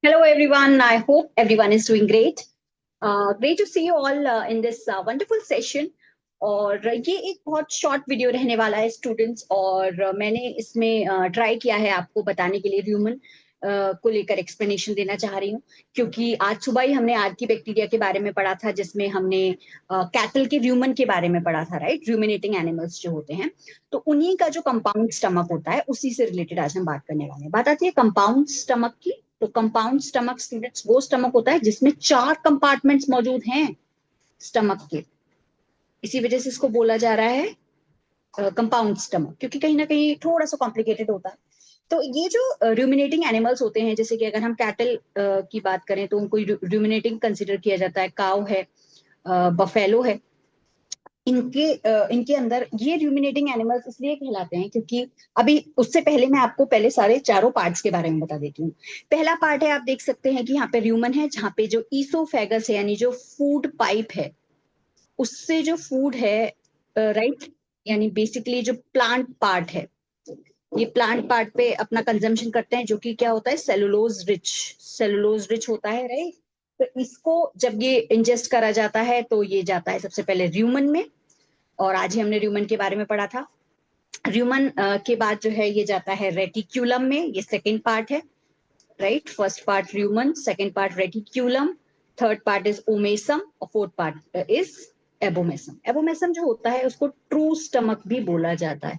Hello, everyone. I hope everyone is doing great. Great to see you all in this wonderful session. और ये एक बहुत short video रहने वाला है स्टूडेंट्स और मैंने इसमें ट्राई किया है आपको बताने के लिए ह्यूमन को लेकर एक्सप्लेनेशन देना चाह रही हूँ क्योंकि आज सुबह ही हमने आर्की बैक्टीरिया के बारे में पढ़ा था जिसमें हमने कैटल के ह्यूमन के बारे में पढ़ा था, राइट। रूमिनेटिंग एनिमल्स जो होते हैं, तो उन्हीं का जो कंपाउंड स्टमक होता है उसी से रिलेटेड आज हम बात करने वाले हैं। बात आती है कंपाउंड स्टमक की। तो कंपाउंड स्टमक स्टूडेंट्स वो स्टमक होता है जिसमें 4 कंपार्टमेंट्स मौजूद हैं स्टमक के। इसी वजह से इसको बोला जा रहा है कंपाउंड स्टमक, क्योंकि कहीं ना कहीं थोड़ा सा कॉम्प्लिकेटेड होता है। तो ये जो रूमिनेटिंग एनिमल्स होते हैं, जैसे कि अगर हम कैटल की बात करें तो उनको रूमिनेटिंग कंसिडर किया जाता है। काउ है, बफेलो है। इनके अंदर ये रूमिनेटिंग एनिमल्स इसलिए कहलाते हैं क्योंकि अभी उससे पहले मैं आपको पहले सारे चारों पार्ट्स के बारे में बता देती हूँ। पहला पार्ट है, आप देख सकते हैं कि यहाँ पे र्यूमन है, जहाँ पे जो ईसोफेगस है यानी जो फूड पाइप है उससे जो फूड है, राइट, यानी बेसिकली जो प्लांट पार्ट है, ये प्लांट पार्ट पे अपना कंजम्पशन करते हैं, जो कि क्या होता है, सेलुलोज रिच होता है, राइट। तो इसको जब ये इंजेस्ट करा जाता है तो ये जाता है सबसे पहले र्यूमन में, और आज ही हमने र्यूमन के बारे में पढ़ा था। र्यूमन के बाद जो है ये जाता है रेटिक्यूलम में, ये सेकेंड पार्ट है, right. First part rumen, second part reticulum, third part is omasum और fourth part is abomasum. Abomasum जो होता है उसको ट्रू स्टमक भी बोला जाता है,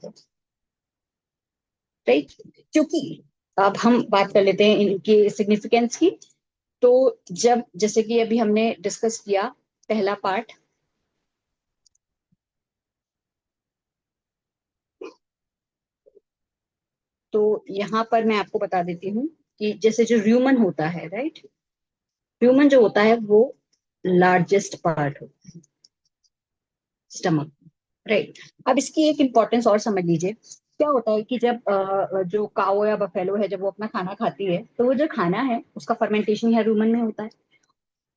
राइट। क्योंकि अब हम बात कर लेते हैं इनके सिग्निफिकेंस की। तो जब, जैसे कि अभी हमने डिस्कस किया पहला पार्ट, तो यहां पर मैं आपको बता देती हूँ कि जैसे जो ह्यूमन होता है, राइट, ह्यूमन जो होता है वो लार्जेस्ट पार्ट होता है स्टमक, राइट। अब इसकी एक इंपॉर्टेंस और समझ लीजिए। क्या होता है कि जब जो काओ या बफेलो है, जब वो अपना खाना खाती है तो वो जो खाना है उसका फर्मेंटेशन या ह्यूमन में होता है।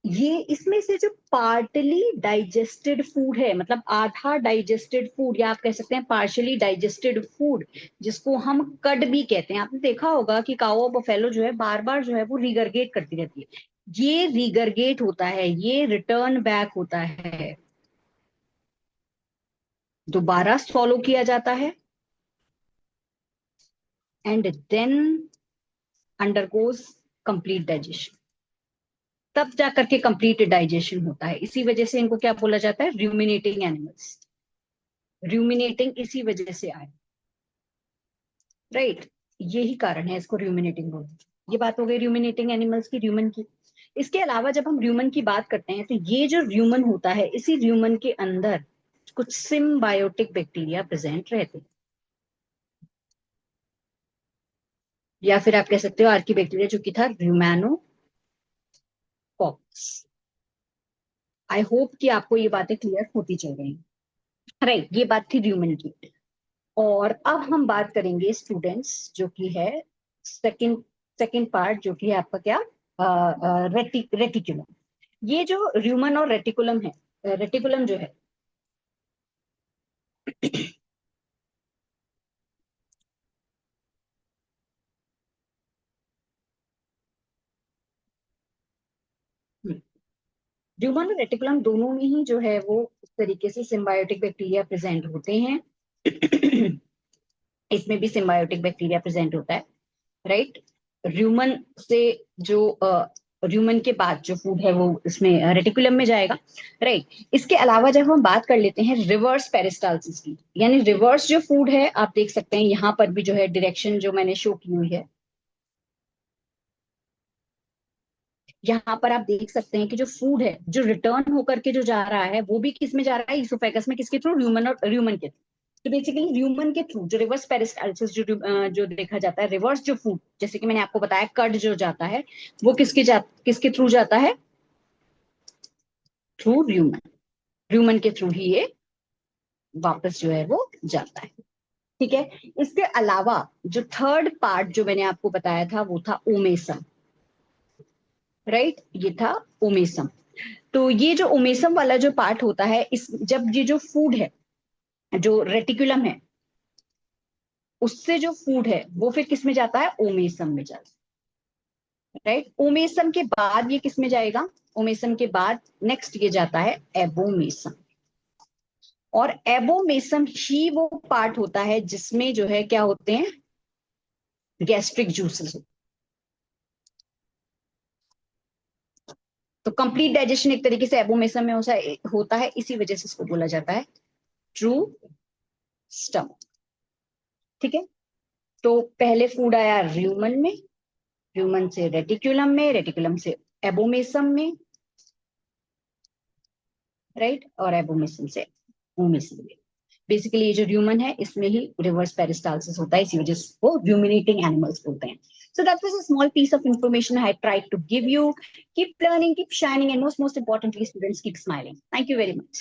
ये इसमें से जो पार्टली डाइजेस्टेड फूड है, मतलब आधा डाइजेस्टेड फूड, या आप कह सकते हैं पार्शली डाइजेस्टेड फूड, जिसको हम कड भी कहते हैं। आपने देखा होगा कि काओ और बफेलो जो है बार बार जो है वो रिगरगेट करती रहती है। ये रिगरगेट होता है, ये रिटर्न बैक होता है, दोबारा सॉलो किया जाता है and then undergoes complete digestion. तब जाकर के कंप्लीट डाइजेशन होता है। इसी वजह से इनको क्या बोला जाता है, रूमिनेटिंग एनिमल्स। रूमिनेटिंग इसी वजह से आए, राइट। यही कारण है इसको रूमिनेटिंग बोलते हैं। ये बात हो गई रूमिनेटिंग एनिमल्स की, ह्यूमन की। इसके अलावा जब हम ह्यूमन की बात करते हैं तो ये जो ह्यूमन होता है, इसी ह्यूमन के अंदर कुछ सिम्बायोटिक बैक्टीरिया प्रेजेंट रहते हैं, या फिर आप कह सकते हो आर्की बैक्टीरिया, जो कि था र्यूमेनोकॉक्स। आई होप कि आपको ये बातें क्लियर होती चल रही हैं, राइट। ये बात थी ह्यूमन की। और अब हम बात करेंगे स्टूडेंट्स, जो कि है सेकंड सेकंड पार्ट, जो कि है आपका क्या, रेटिकुलम। ये जो र्यूमन और रेटिकुलम है, रेटिकुलम जो है, ह्यूमन और रेटिकुलम दोनों में ही जो है वो इस तरीके से सिम्बायोटिक बैक्टीरिया प्रेजेंट होते हैं। इसमें भी सिम्बायोटिक बैक्टीरिया प्रेजेंट होता है, राइट। र्यूमन से जो र्यूमन के बाद जो फूड है वो इसमें रेटिकुलम में जाएगा, राइट। इसके अलावा जब हम बात कर लेते हैं रिवर्स पेरिस्टालसिस की, यानी रिवर्स जो फूड है, आप देख सकते हैं यहाँ पर भी जो है डायरेक्शन जो मैंने शो की हुई है, यहाँ पर आप देख सकते हैं कि जो फूड है जो रिटर्न होकर के जो जा रहा है वो भी किस में जा रहा है, ईसोफेगस में। किसके थ्रू, ह्यूमन और ह्यूमन के थ्रू। तो बेसिकली ह्यूमन के थ्रू जो रिवर्स पेरिस्टालसिस जो देखा जाता है, रिवर्स जो फूड, जैसे कि मैंने आपको बताया कड जो जाता है, वो किसके थ्रू जाता है, थ्रू ह्यूमन। ह्यूमन के थ्रू ही ये वापस जो है वो जाता है, ठीक है। इसके अलावा जो थर्ड पार्ट जो मैंने आपको बताया था वो था ओमेसम, राइट। ये था ओमेसम। तो ये जो ओमेसम वाला जो पार्ट होता है, इस जब ये जो फूड है, जो रेटिकुलम है, उससे जो फूड है वो फिर किस में जाता है, ओमेसम में जाता राइट। ओमेसम के बाद ये किस में जाएगा? ओमेसम के बाद नेक्स्ट ये जाता है एबोमेसम। और एबोमेसम ही वो पार्ट होता है जिसमें जो है क्या होते हैं, गैस्ट्रिक जूसेस। तो कंप्लीट डाइजेशन एक तरीके से एबोमेसम में होता है, इसी वजह से इसको बोला जाता है ट्रू स्टमक। ठीक है। तो पहले फूड आया र्यूमन में, र्यूमन से रेटिकुलम में, रेटिकुलम से एबोमेसम में, राइट, और एबोमेसम से ओमेसम में। बेसिकली ये जो र्यूमन है इसमें ही रिवर्स पेरिस्टालसिस होता है, इसी वजह से वो रूमिनेटिंग एनिमल्स बोलते हैं। So that was a small piece of information I tried to give you. Keep learning, keep shining, and most importantly, students, keep smiling. Thank you very much.